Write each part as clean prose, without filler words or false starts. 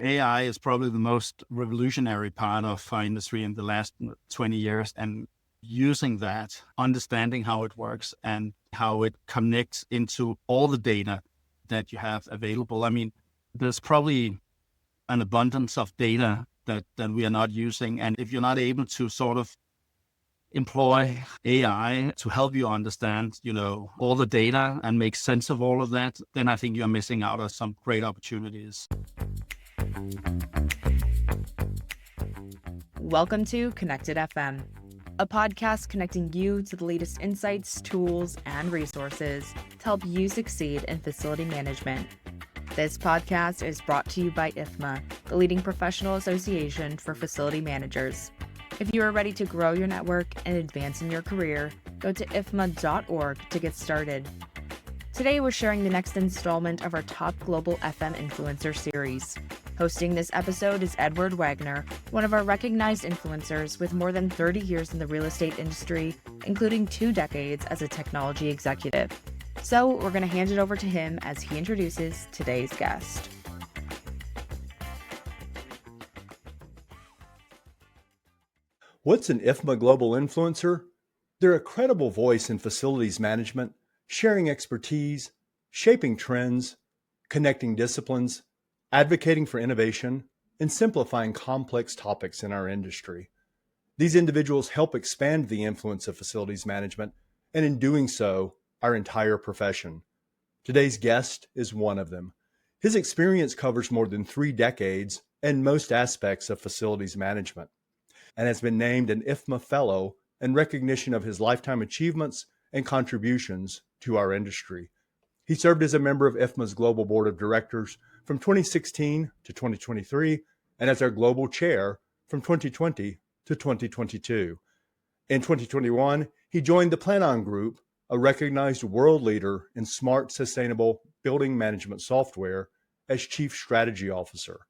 AI is probably the most revolutionary part of our industry in the last 20 years. And using that, understanding how it works and how it connects into all the data that you have available. I mean, there's probably an abundance of data that we are not using. And if you're not able to sort of employ AI to help you understand, all the data and make sense of all of that, then I think you're missing out on some great opportunities. Welcome to Connected FM, a podcast connecting you to the latest insights, tools, and resources to help you succeed in facility management. This podcast is brought to you by IFMA, the leading professional association for facility managers. If you are ready to grow your network and advance in your career, go to ifma.org to get started. Today, we're sharing the next installment of our Top Global FM Influencer series. Hosting this episode is Edward Wagoner, one of our recognized influencers with more than 30 years in the real estate industry, including 2 decades as a technology executive. So we're going to hand it over to him as he introduces today's guest. What's an IFMA Global Influencer? They're a credible voice in facilities management, sharing expertise, shaping trends, connecting disciplines, advocating for innovation, and simplifying complex topics in our industry. These individuals help expand the influence of facilities management, and in doing so, our entire profession. Today's guest is one of them. His experience covers more than 3 decades and most aspects of facilities management, and has been named an IFMA Fellow in recognition of his lifetime achievements and contributions to our industry. He served as a member of IFMA's Global Board of Directors from 2016 to 2023, and as our Global Chair from 2020 to 2022. In 2021, he joined the Planon Group, a recognized world leader in smart, sustainable building management software, as Chief Strategy Officer.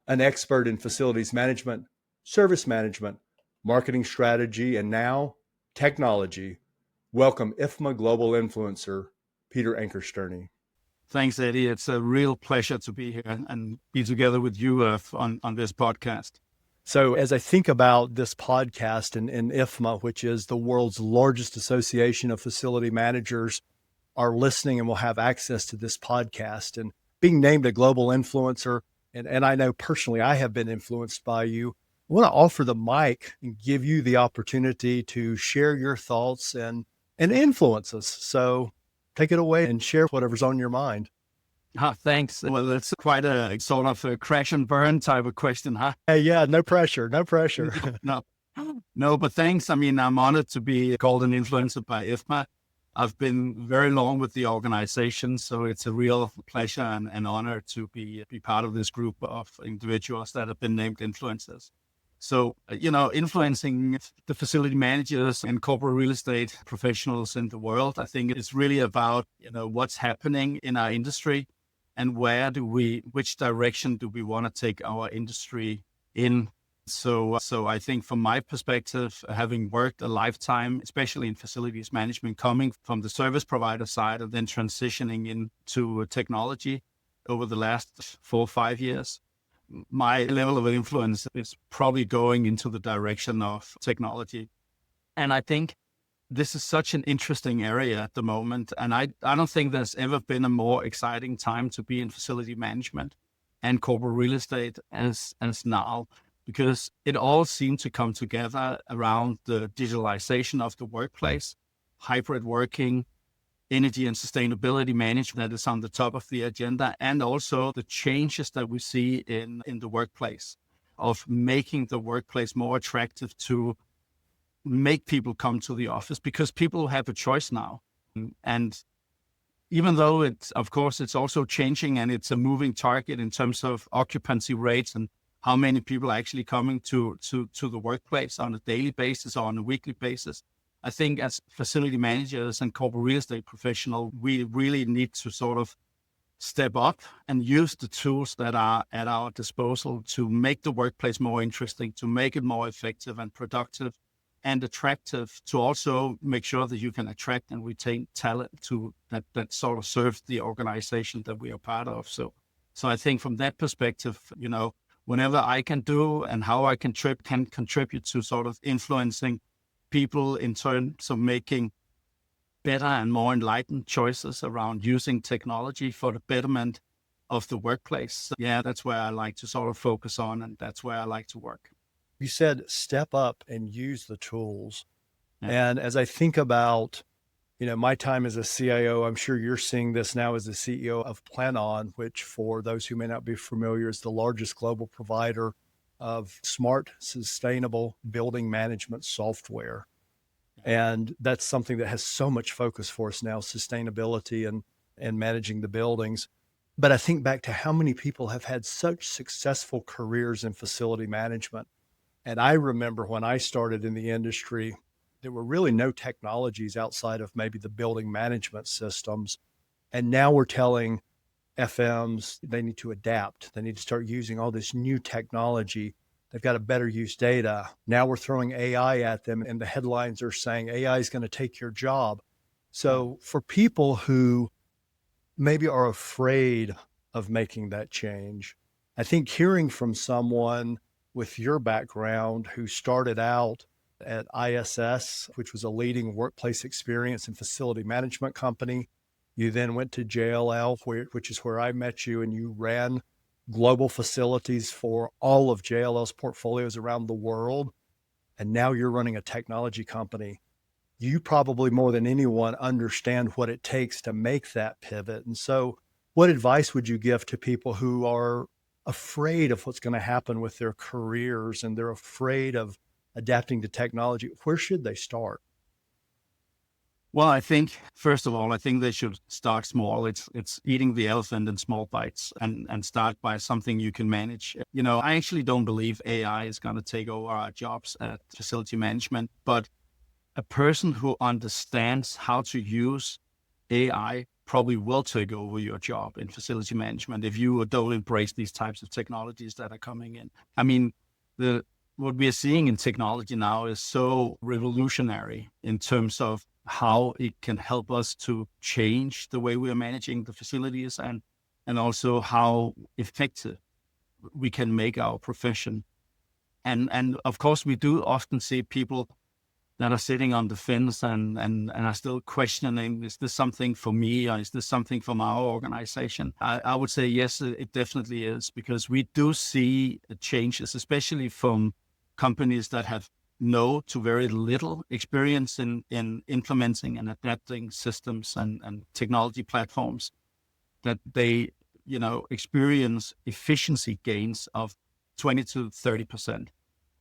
An expert in facilities management, service management, marketing strategy, and now technology. Welcome IFMA Global Influencer, Peter Ankerstjerne. Thanks, Eddie. It's a real pleasure to be here and be together with you on this podcast. So as I think about this podcast and IFMA, which is the world's largest association of facility managers, are listening and will have access to this podcast, and being named a global influencer, and I know personally I have been influenced by you, I want to offer the mic and give you the opportunity to share your thoughts and influence us. So take it away and share whatever's on your mind. Thanks. Well, it's quite a sort of a crash and burn type of question, huh? Hey, yeah, no pressure. No, but thanks. I mean, I'm honored to be called an influencer by IFMA. I've been very long with the organization, so it's a real pleasure and honor to be part of this group of individuals that have been named influencers. So, influencing the facility managers and corporate real estate professionals in the world, I think it's really about, what's happening in our industry and which direction do we want to take our industry in. So I think from my perspective, having worked a lifetime, especially in facilities management, coming from the service provider side and then transitioning into technology over the last 4 or 5 years, my level of influence is probably going into the direction of technology. And I think this is such an interesting area at the moment. And I don't think there's ever been a more exciting time to be in facility management and corporate real estate as now, because it all seemed to come together around the digitalization of the workplace, hybrid working, energy and sustainability management that is on the top of the agenda, and also the changes that we see in the workplace of making the workplace more attractive to make people come to the office, because people have a choice now. And even though it's also changing and it's a moving target in terms of occupancy rates and how many people are actually coming to the workplace on a daily basis or on a weekly basis, I think as facility managers and corporate real estate professionals, we really need to sort of step up and use the tools that are at our disposal to make the workplace more interesting, to make it more effective and productive and attractive, to also make sure that you can attract and retain talent that sort of serves the organization that we are part of. So So I think from that perspective, whenever I can do and how I can contribute to sort of influencing people in terms of making better and more enlightened choices around using technology for the betterment of the workplace. Yeah, that's where I like to sort of focus on, and that's where I like to work. You said step up and use the tools. Yeah. And as I think about, my time as a CIO, I'm sure you're seeing this now as the CEO of Planon, which for those who may not be familiar is the largest global provider of smart, sustainable building management software. And that's something that has so much focus for us now, sustainability and managing the buildings. But I think back to how many people have had such successful careers in facility management. And I remember when I started in the industry, there were really no technologies outside of maybe the building management systems. And now we're telling FMs they need to adapt. They need to start using all this new technology. They've got to better use data. Now we're throwing AI at them, and the headlines are saying AI is going to take your job. So for people who maybe are afraid of making that change, I think hearing from someone with your background who started out at ISS, which was a leading workplace experience and facility management company. You then went to JLL, which is where I met you, and you ran global facilities for all of JLL's portfolios around the world. And now you're running a technology company. You probably more than anyone understand what it takes to make that pivot. And so what advice would you give to people who are afraid of what's going to happen with their careers and they're afraid of adapting to technology? Where should they start? Well, I think, first of all, I think they should start small. It's eating the elephant in small bites and start by something you can manage. I actually don't believe AI is going to take over our jobs at facility management, but a person who understands how to use AI probably will take over your job in facility management if you don't embrace these types of technologies that are coming in. I mean, what we are seeing in technology now is so revolutionary in terms of how it can help us to change the way we are managing the facilities and also how effective we can make our profession. And of course, we do often see people that are sitting on the fence and are still questioning, is this something for me or is this something from our organization? I would say, yes, it definitely is, because we do see changes, especially from companies that have no to very little experience in implementing and adapting systems and technology platforms, that they, experience efficiency gains of 20 to 30%.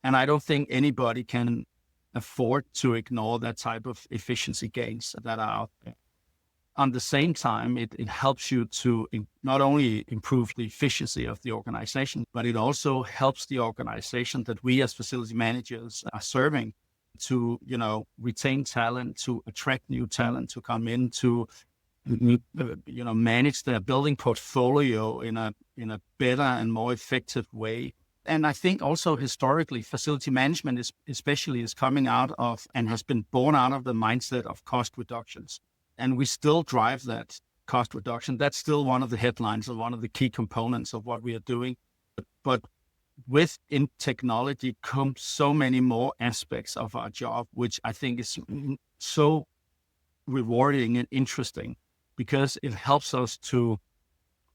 And I don't think anybody can afford to ignore that type of efficiency gains that are out there. On the same time, it helps you to not only improve the efficiency of the organization, but it also helps the organization that we as facility managers are serving to, retain talent, to attract new talent, to come in to, manage their building portfolio in a better and more effective way. And I think also historically, facility management is coming out of and has been born out of the mindset of cost reductions. And we still drive that cost reduction. That's still one of the headlines and one of the key components of what we are doing. But within technology comes so many more aspects of our job, which I think is so rewarding and interesting, because it helps us to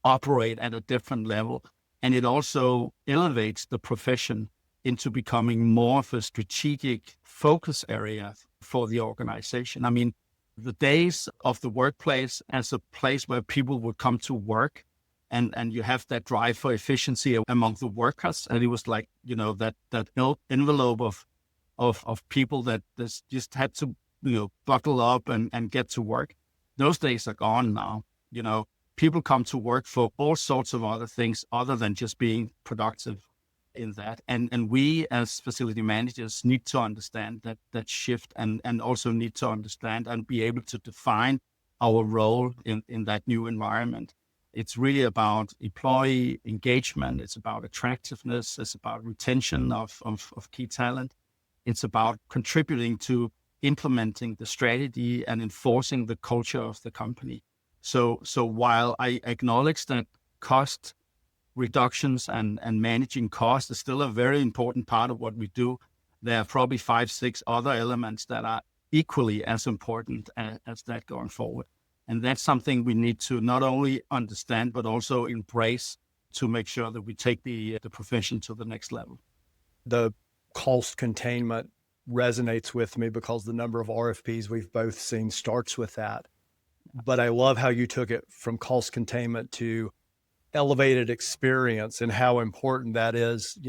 operate at a different level. And it also elevates the profession into becoming more of a strategic focus area for the organization. I mean, the days of the workplace as a place where people would come to work and you have that drive for efficiency among the workers. And it was like, that envelope of people that just had to, buckle up and get to work. Those days are gone now. People come to work for all sorts of other things other than just being productive in that. And we as facility managers need to understand that shift and also need to understand and be able to define our role in that new environment. It's really about employee engagement. It's about attractiveness. It's about retention of key talent. It's about contributing to implementing the strategy and enforcing the culture of the company. So while I acknowledge that cost reductions and managing costs is still a very important part of what we do. There are probably 5, 6 other elements that are equally as important as that going forward. And that's something we need to not only understand, but also embrace to make sure that we take the profession to the next level. The cost containment resonates with me because the number of RFPs we've both seen starts with that. But I love how you took it from cost containment to elevated experience and how important that is.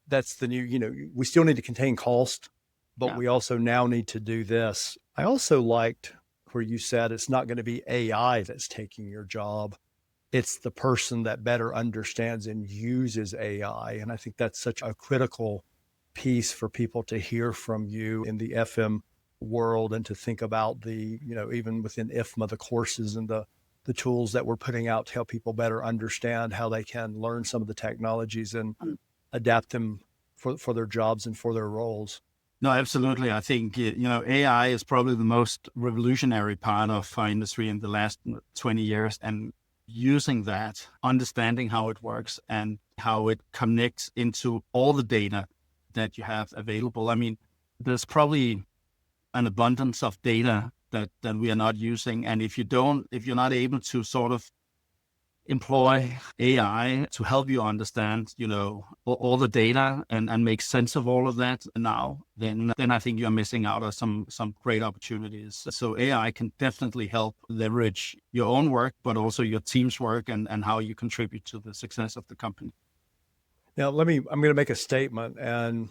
That's the new, we still need to contain cost, but we also now need to do this. I also liked where you said it's not going to be AI that's taking your job. It's the person that better understands and uses AI. And I think that's such a critical piece for people to hear from you in the FM world and to think about the, even within IFMA, the courses and the tools that we're putting out to help people better understand how they can learn some of the technologies and adapt them for their jobs and for their roles. No, absolutely. I think, AI is probably the most revolutionary part of our industry in the last 20 years. And using that, understanding how it works and how it connects into all the data that you have available. I mean, there's probably an abundance of data that we are not using. And if you're not able to sort of employ AI to help you understand, all the data and make sense of all of that now, then I think you're missing out on some great opportunities. So AI can definitely help leverage your own work, but also your team's work and how you contribute to the success of the company. Now, I'm going to make a statement, and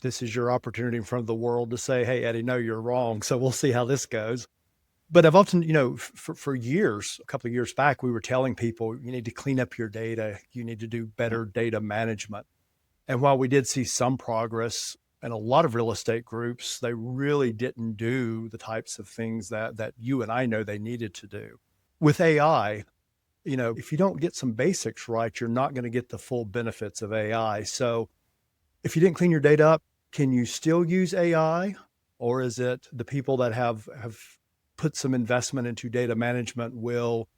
this is your opportunity in front of the world to say, hey, Eddie, no, you're wrong. So we'll see how this goes. But I've often, for years, a couple of years back, we were telling people, you need to clean up your data. You need to do better data management. And while we did see some progress in a lot of real estate groups, they really didn't do the types of things that you and I know they needed to do. With AI, if you don't get some basics right, you're not going to get the full benefits of AI. So if you didn't clean your data up, can you still use AI? Or is it the people that have put some investment into data management will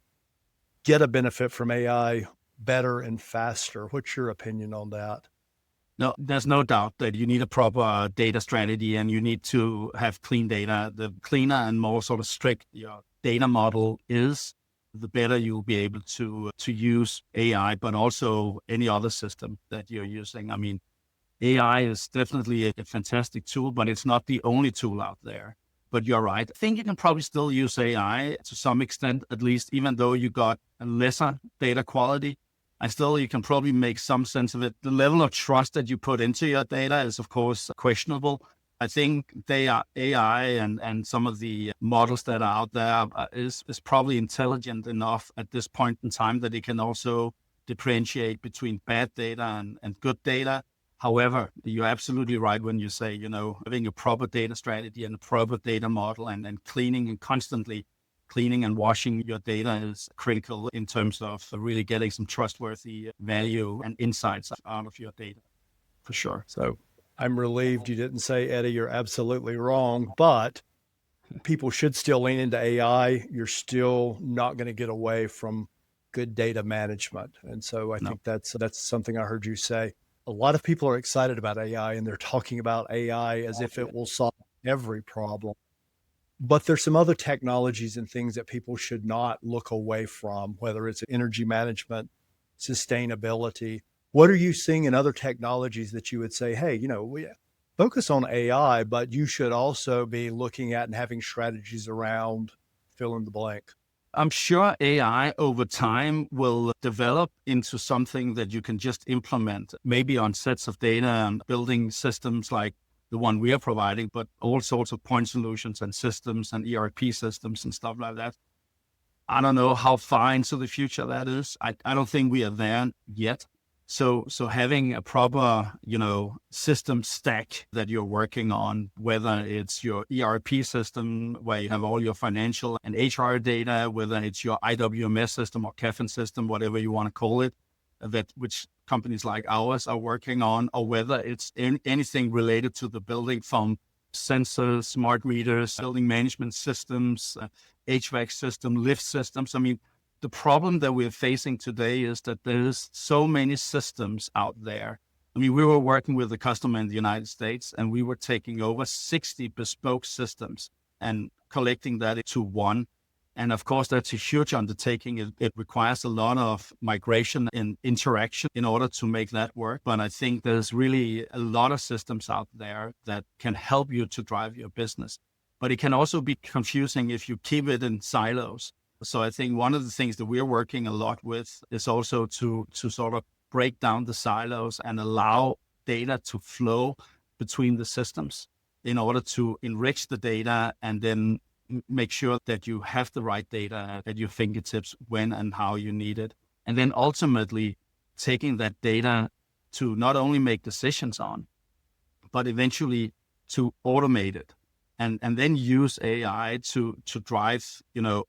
get a benefit from AI better and faster? What's your opinion on that? No, there's no doubt that you need a proper data strategy and you need to have clean data. The cleaner and more sort of strict your data model is, the better you'll be able to use AI, but also any other system that you're using. I mean, AI is definitely a fantastic tool, but it's not the only tool out there. But you're right. I think you can probably still use AI to some extent, at least, even though you got a lesser data quality. You can probably make some sense of it. The level of trust that you put into your data is, of course, questionable. I think AI and some of the models that are out there is probably intelligent enough at this point in time that it can also differentiate between bad data and good data. However, you're absolutely right when you say, having a proper data strategy and a proper data model and cleaning and constantly cleaning and washing your data is critical in terms of really getting some trustworthy value and insights out of your data, for sure. So I'm relieved you didn't say, Eddie, you're absolutely wrong, but people should still lean into AI. You're still not going to get away from good data management. And so I think that's something I heard you say. A lot of people are excited about AI and they're talking about AI as if it will solve every problem. But there's some other technologies and things that people should not look away from, whether it's energy management, sustainability. What are you seeing in other technologies that you would say, hey, we focus on AI, but you should also be looking at and having strategies around fill in the blank? I'm sure AI over time will develop into something that you can just implement, maybe on sets of data and building systems like the one we are providing, but all sorts of point solutions and systems and ERP systems and stuff like that. I don't know how far into the future that is. I don't think we are there yet. So having a proper, system stack that you're working on, whether it's your ERP system where you have all your financial and HR data, whether it's your IWMS system or CAFIN system, whatever you want to call it, which companies like ours are working on, or whether it's anything related to the building from sensors, smart meters, building management systems, HVAC system, lift systems. I mean, the problem that we're facing today is that there's so many systems out there. I mean, we were working with a customer in the United States, and we were taking over 60 bespoke systems and collecting that into one. And of course, that's a huge undertaking. It requires a lot of migration and interaction in order to make that work. But I think there's really a lot of systems out there that can help you to drive your business. But it can also be confusing if you keep it in silos. So I think one of the things that we're working a lot with is also to sort of break down the silos and allow data to flow between the systems in order to enrich the data and then make sure that you have the right data at your fingertips when and how you need it. And then ultimately taking that data to not only make decisions on, but eventually to automate it. And then use AI to drive,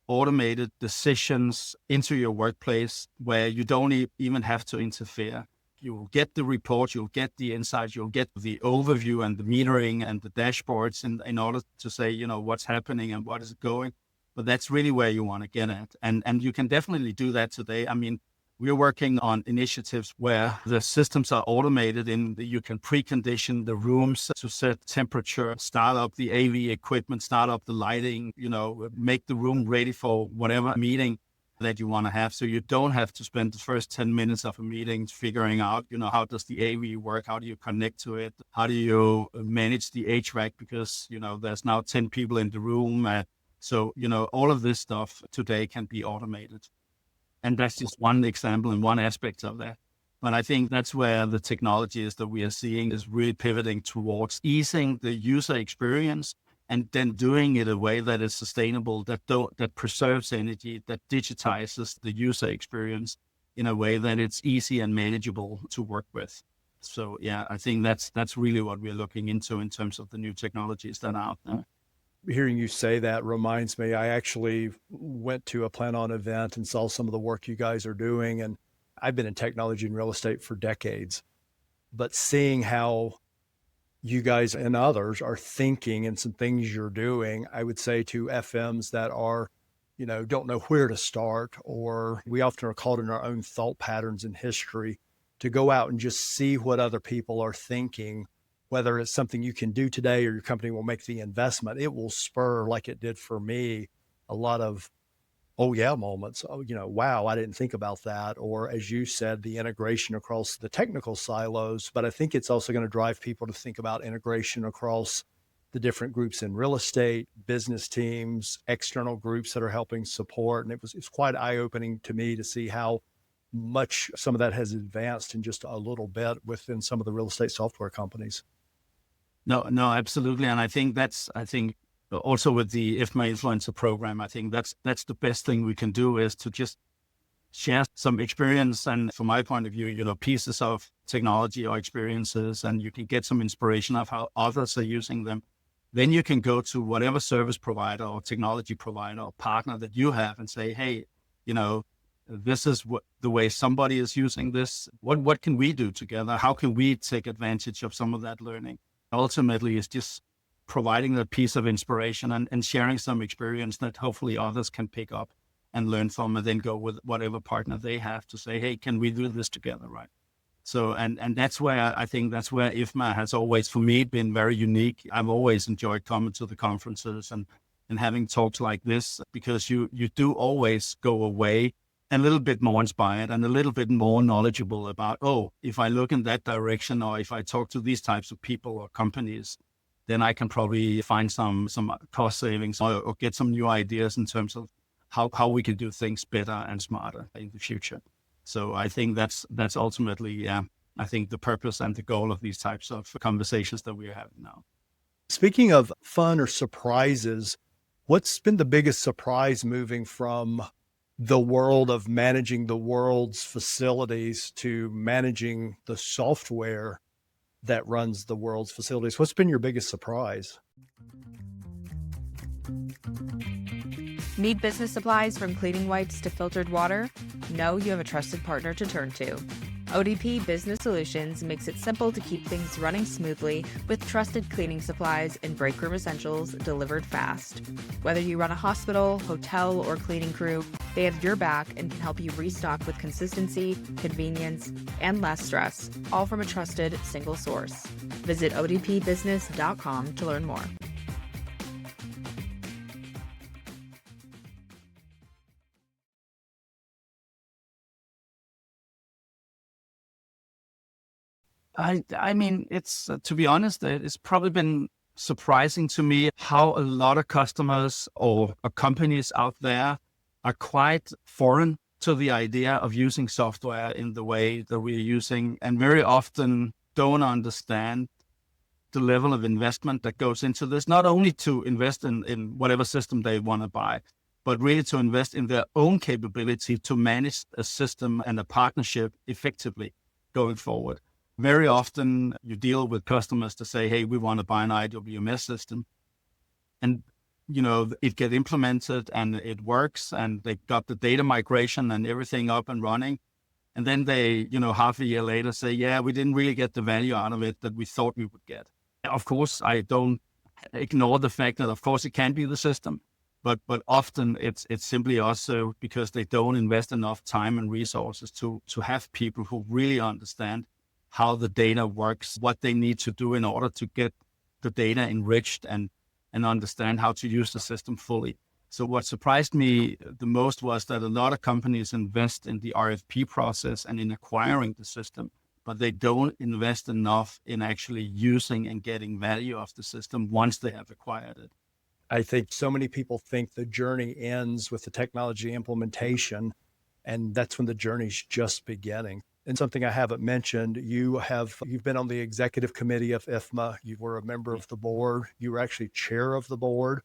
automated decisions into your workplace where you don't even have to interfere. You'll get the report, you'll get the insights, you'll get the overview and the metering and the dashboards in order to say, what's happening and what is going. But that's really where you want to get at. And you can definitely do that today. I mean, we're working on initiatives where the systems are automated and you can precondition the rooms to set temperature, start up the AV equipment, start up the lighting, make the room ready for whatever meeting that you want to have. So you don't have to spend the first 10 minutes of a meeting figuring out, how does the AV work? How do you connect to it? How do you manage the HVAC? Because, there's now 10 people in the room. So all of this stuff today can be automated. And that's just one example and one aspect of that. But I think that's where the technologies that we are seeing is really pivoting towards easing the user experience and then doing it in a way that is sustainable, that preserves energy, that digitizes the user experience in a way that it's easy and manageable to work with. So yeah, I think that's really what we're looking into in terms of the new technologies that are out there. Hearing you say that reminds me, I actually went to a Planon event and saw some of the work you guys are doing. And I've been in technology and real estate for decades, but seeing how you guys and others are thinking and some things you're doing, I would say to FMs that are, don't know where to start, or we often are caught in our own thought patterns in history, to go out and just see what other people are thinking. Whether it's something you can do today or your company will make the investment, it will spur, like it did for me, a lot of, oh yeah, moments. Oh, wow, I didn't think about that. Or as you said, the integration across the technical silos. But I think it's also going to drive people to think about integration across the different groups in real estate, business teams, external groups that are helping support. And it's quite eye-opening to me to see how much some of that has advanced in just a little bit within some of the real estate software companies. No, absolutely. And I think also with the IFMA influencer program, I think that's the best thing we can do is to just share some experience. And from my point of view, pieces of technology or experiences, and you can get some inspiration of how others are using them. Then you can go to whatever service provider or technology provider or partner that you have and say, hey, this is the way somebody is using this. What can we do together? How can we take advantage of some of that learning? Ultimately, it's just providing that piece of inspiration and sharing some experience that hopefully others can pick up and learn from, and then go with whatever partner they have to say, hey, can we do this together, right? So, and that's where I think that's where IFMA has always, for me, been very unique. I've always enjoyed coming to the conferences and having talks like this, because you do always go away a little bit more inspired and a little bit more knowledgeable about, if I look in that direction, or if I talk to these types of people or companies, then I can probably find some cost savings or get some new ideas in terms of how we can do things better and smarter in the future. So I think that's ultimately, I think the purpose and the goal of these types of conversations that we're having now. Speaking of fun or surprises, what's been the biggest surprise moving from the world of managing the world's facilities to managing the software that runs the world's facilities? What's been your biggest surprise? Need business supplies from cleaning wipes to filtered water? Know you have a trusted partner to turn to. ODP Business Solutions makes it simple to keep things running smoothly with trusted cleaning supplies and break room essentials delivered fast. Whether you run a hospital, hotel, or cleaning crew, they have your back and can help you restock with consistency, convenience, and less stress, all from a trusted single source. Visit odpbusiness.com to learn more. I mean, it's to be honest, it's probably been surprising to me how a lot of customers or companies out there are quite foreign to the idea of using software in the way that we're using, and very often don't understand the level of investment that goes into this, not only to invest in whatever system they want to buy, but really to invest in their own capability to manage a system and a partnership effectively going forward. Very often you deal with customers to say, hey, we want to buy an IWMS system. And, it gets implemented and it works and they got the data migration and everything up and running. And then they, half a year later say, yeah, we didn't really get the value out of it that we thought we would get. Of course, I don't ignore the fact that, of course, it can be the system, but often it's simply also because they don't invest enough time and resources to have people who really understand how the data works, what they need to do in order to get the data enriched and understand how to use the system fully. So what surprised me the most was that a lot of companies invest in the RFP process and in acquiring the system, but they don't invest enough in actually using and getting value of the system once they have acquired it. I think so many people think the journey ends with the technology implementation, and that's when the journey's just beginning. And something I haven't mentioned, you've been on the executive committee of IFMA. You were a member of the board. You were actually chair of the board,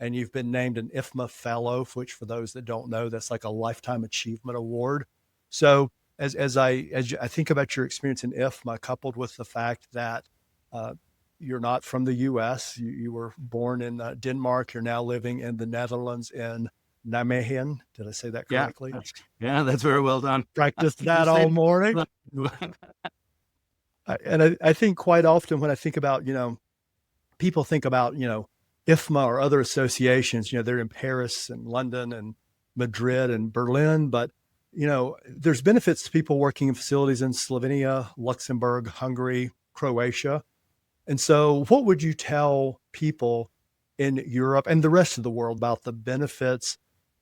and you've been named an IFMA fellow, which for those that don't know, that's like a lifetime achievement award. So as I think about your experience in IFMA, coupled with the fact that you're not from the U.S., you were born in Denmark. You're now living in the Netherlands in Nijmegen. Did I say that correctly? Yeah, that's very well done. Practiced that all morning. And I think quite often when I think about, people think about, IFMA or other associations, they're in Paris and London and Madrid and Berlin, but, there's benefits to people working in facilities in Slovenia, Luxembourg, Hungary, Croatia. And so what would you tell people in Europe and the rest of the world about the benefits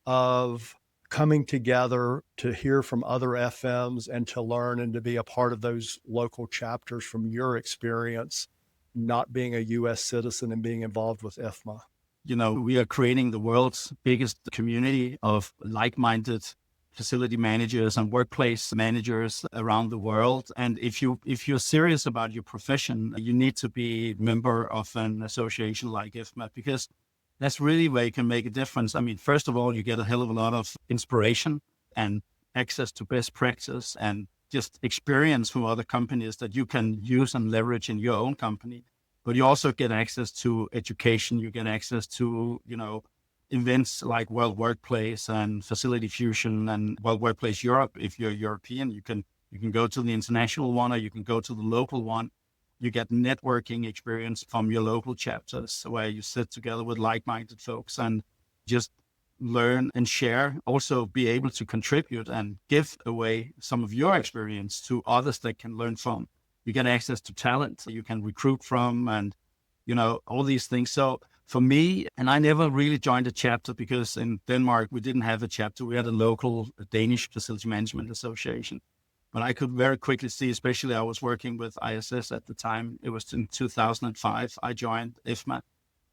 of coming together to hear from other FMs and to learn and to be a part of those local chapters from your experience, not being a U.S. citizen and being involved with IFMA? We are creating the world's biggest community of like-minded facility managers and workplace managers around the world. And if you're serious about your profession, you need to be a member of an association like IFMA, because that's really where you can make a difference. I mean, first of all, you get a hell of a lot of inspiration and access to best practice and just experience from other companies that you can use and leverage in your own company. But you also get access to education. You get access to, events like World Workplace and Facility Fusion and World Workplace Europe. If you're European, you can go to the international one or you can go to the local one. You get networking experience from your local chapters where you sit together with like-minded folks and just learn and share, also be able to contribute and give away some of your experience to others that can learn from. You get access to talent you can recruit from and, all these things. So for me, and I never really joined a chapter because in Denmark, we didn't have a chapter. We had a local Danish Facility Management Association. But I could very quickly see, especially I was working with ISS at the time. It was in 2005, I joined IFMA.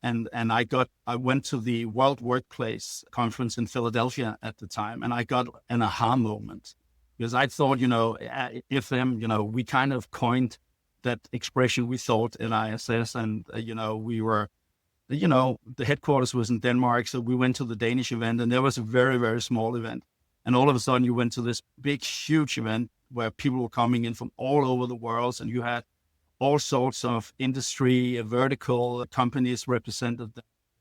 And I went to the World Workplace Conference in Philadelphia at the time, and I got an aha moment. Because I thought, IFM, we kind of coined that expression, we thought, in ISS. And, we were, the headquarters was in Denmark. So we went to the Danish event, and there was a very, very small event. And all of a sudden, you went to this big, huge event where people were coming in from all over the world, and you had all sorts of industry, vertical companies represented.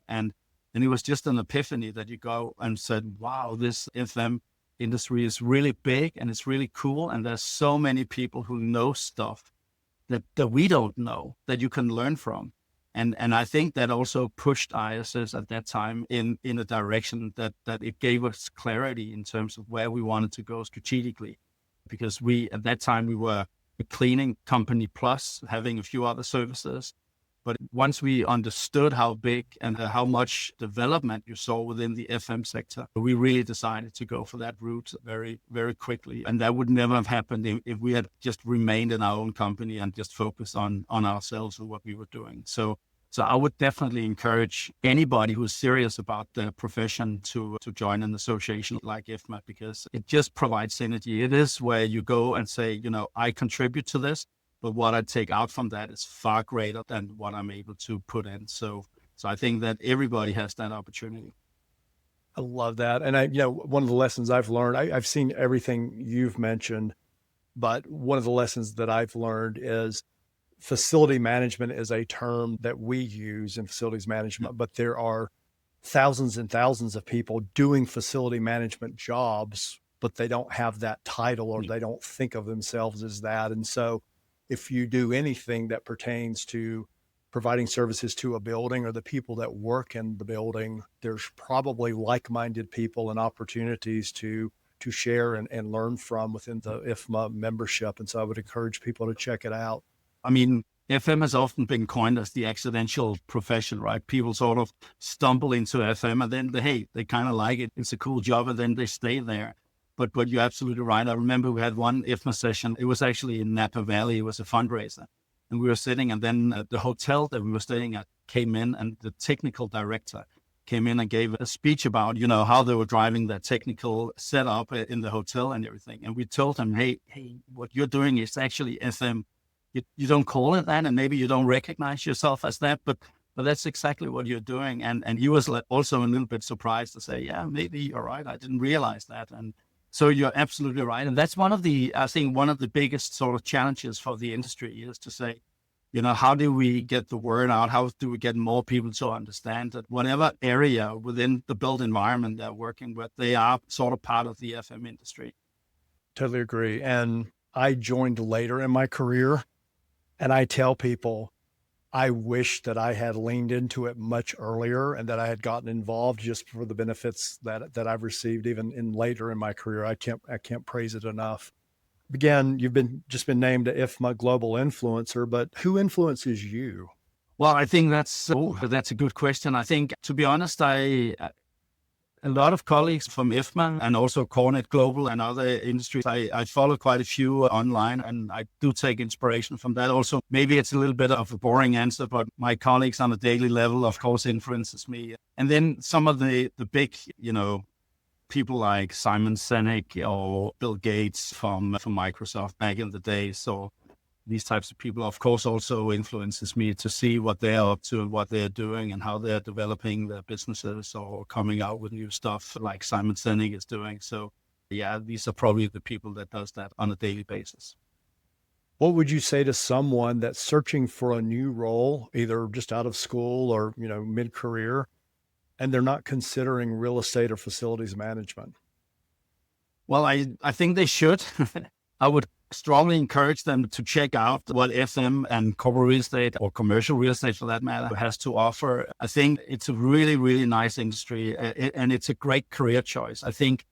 And it was just an epiphany that you go and said, wow, this FM industry is really big and it's really cool. And there's so many people who know stuff that we don't know that you can learn from. And I think that also pushed ISS at that time in a direction that it gave us clarity in terms of where we wanted to go strategically. Because at that time, we were a cleaning company plus having a few other services. But once we understood how big and how much development you saw within the FM sector, we really decided to go for that route very, very quickly. And that would never have happened if we had just remained in our own company and just focused on ourselves and what we were doing. So I would definitely encourage anybody who's serious about the profession to join an association like IFMA, because it just provides synergy. It is where you go and say, I contribute to this, but what I take out from that is far greater than what I'm able to put in. So I think that everybody has that opportunity. I love that. And one of the lessons I've learned, I've seen everything you've mentioned, but one of the lessons that I've learned is facility management is a term that we use in facilities management, but there are thousands and thousands of people doing facility management jobs, but they don't have that title or they don't think of themselves as that. And so if you do anything that pertains to providing services to a building or the people that work in the building, there's probably like-minded people and opportunities to share and learn from within the IFMA membership. And so I would encourage people to check it out. I mean, FM has often been coined as the accidental profession, right? People sort of stumble into FM and then they kind of like it. It's a cool job and then they stay there. But you're absolutely right. I remember we had one IFMA session. It was actually in Napa Valley. It was a fundraiser. And we were sitting, and then the hotel that we were staying at came in, and the technical director came in and gave a speech about, how they were driving the technical setup in the hotel and everything. And we told him, hey, what you're doing is actually FM. You don't call it that, and maybe you don't recognize yourself as that, but that's exactly what you're doing. And he was also a little bit surprised to say, yeah, maybe you're right. I didn't realize that. And so you're absolutely right. And that's one of the biggest sort of challenges for the industry is to say, how do we get the word out? How do we get more people to understand that whatever area within the built environment they're working with, they are sort of part of the FM industry? Totally agree. And I joined later in my career, and I tell people, I wish that I had leaned into it much earlier and that I had gotten involved just for the benefits that I've received even in later in my career. I can't praise it enough. Again, you've just been named a IFMA Global Influencer, but who influences you? Well, I think that's a good question. I think, to be honest, a lot of colleagues from IFMA and also Cornet Global and other industries, I follow quite a few online, and I do take inspiration from that. Also, maybe it's a little bit of a boring answer, but my colleagues on a daily level, of course, influences me. And then some of the big, people like Simon Sinek or Bill Gates from Microsoft back in the day. So these types of people, of course, also influences me to see what they're up to and what they're doing and how they're developing their businesses or coming out with new stuff like Simon Sinek is doing. So yeah, these are probably the people that does that on a daily basis. What would you say to someone that's searching for a new role, either just out of school or, mid-career, and they're not considering real estate or facilities management? Well, I think they should. I would strongly encourage them to check out what FM and corporate real estate, or commercial real estate for that matter, has to offer. I think it's a really, really nice industry, and it's a great career choice. I think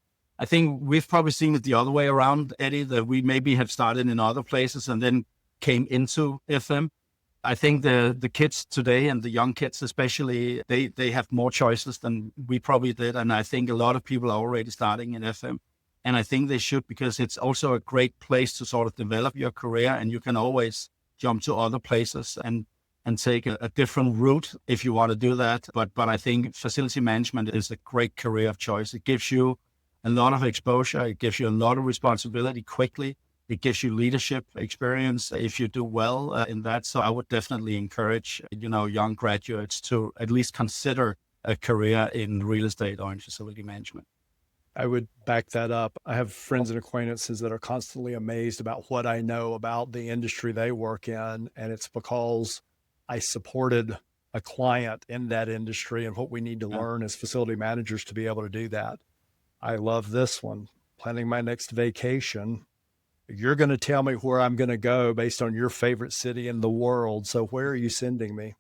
we've probably seen it the other way around, Eddie, that we maybe have started in other places and then came into FM. I think the kids today, and the young kids especially, they have more choices than we probably did. And I think a lot of people are already starting in FM. And I think they should, because it's also a great place to sort of develop your career, and you can always jump to other places and take a different route if you want to do that. But I think facility management is a great career of choice. It gives you a lot of exposure. It gives you a lot of responsibility quickly. It gives you leadership experience if you do well in that. So I would definitely encourage, young graduates to at least consider a career in real estate or in facility management. I would back that up. I have friends and acquaintances that are constantly amazed about what I know about the industry they work in. And it's because I supported a client in that industry and what we need to learn as facility managers to be able to do that. I love this one. planning my next vacation. You're going to tell me where I'm going to go based on your favorite city in the world. So where are you sending me?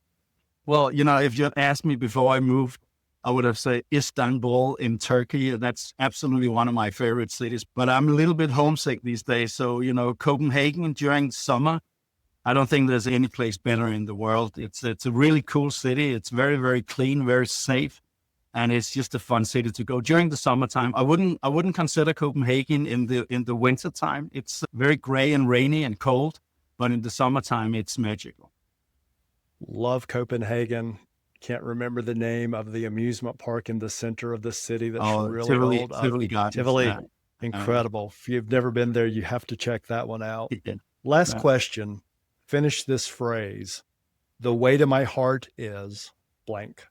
Well, if you had asked me before I moved, I would have said Istanbul in Turkey. That's absolutely one of my favorite cities, but I'm a little bit homesick these days. So, Copenhagen during summer, I don't think there's any place better in the world. It's a really cool city. It's very, very clean, very safe. And it's just a fun city to go during the summertime. I wouldn't consider Copenhagen in the winter time. It's very gray and rainy and cold, but in the summertime, it's magical. Love Copenhagen. Can't remember the name of the amusement park in the center of the city. That's really Tivoli, old. Tivoli Gardens. Tivoli, Yeah. incredible. If you've never been there, you have to check that one out. Yeah. Last question. Finish this phrase. The way to my heart is blank.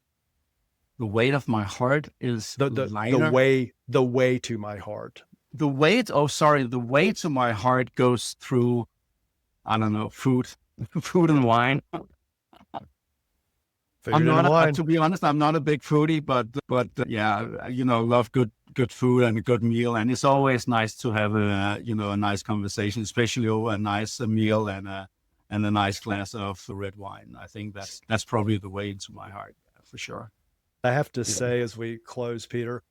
The weight of my heart is The way to my heart. The way to my heart goes through, I don't know, food and wine. To be honest, I'm not a big foodie, but yeah, love good food and a good meal. And it's always nice to have a nice conversation, especially over a nice meal and a nice glass of red wine. I think that's probably the way to my heart, for sure. I have to say, as we close, Peter,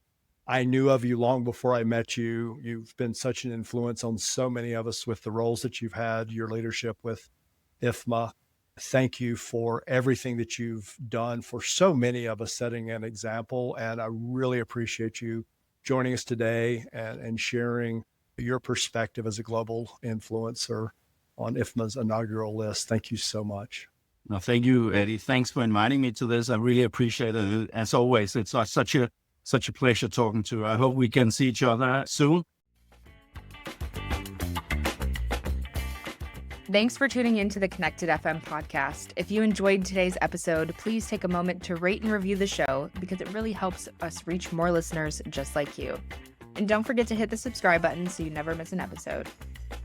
I knew of you long before I met you. You've been such an influence on so many of us with the roles that you've had, your leadership with IFMA. Thank you for everything that you've done for so many of us, setting an example. And I really appreciate you joining us today and sharing your perspective as a global influencer on IFMA's inaugural list. Thank you so much. No, thank you, Eddie. Thanks for inviting me to this. I really appreciate it. As always, it's such a pleasure talking to you. I hope we can see each other soon. Thanks for tuning into the Connected FM podcast. If you enjoyed today's episode, please take a moment to rate and review the show because it really helps us reach more listeners just like you. And don't forget to hit the subscribe button so you never miss an episode.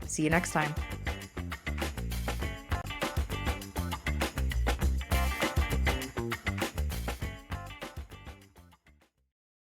See you next time.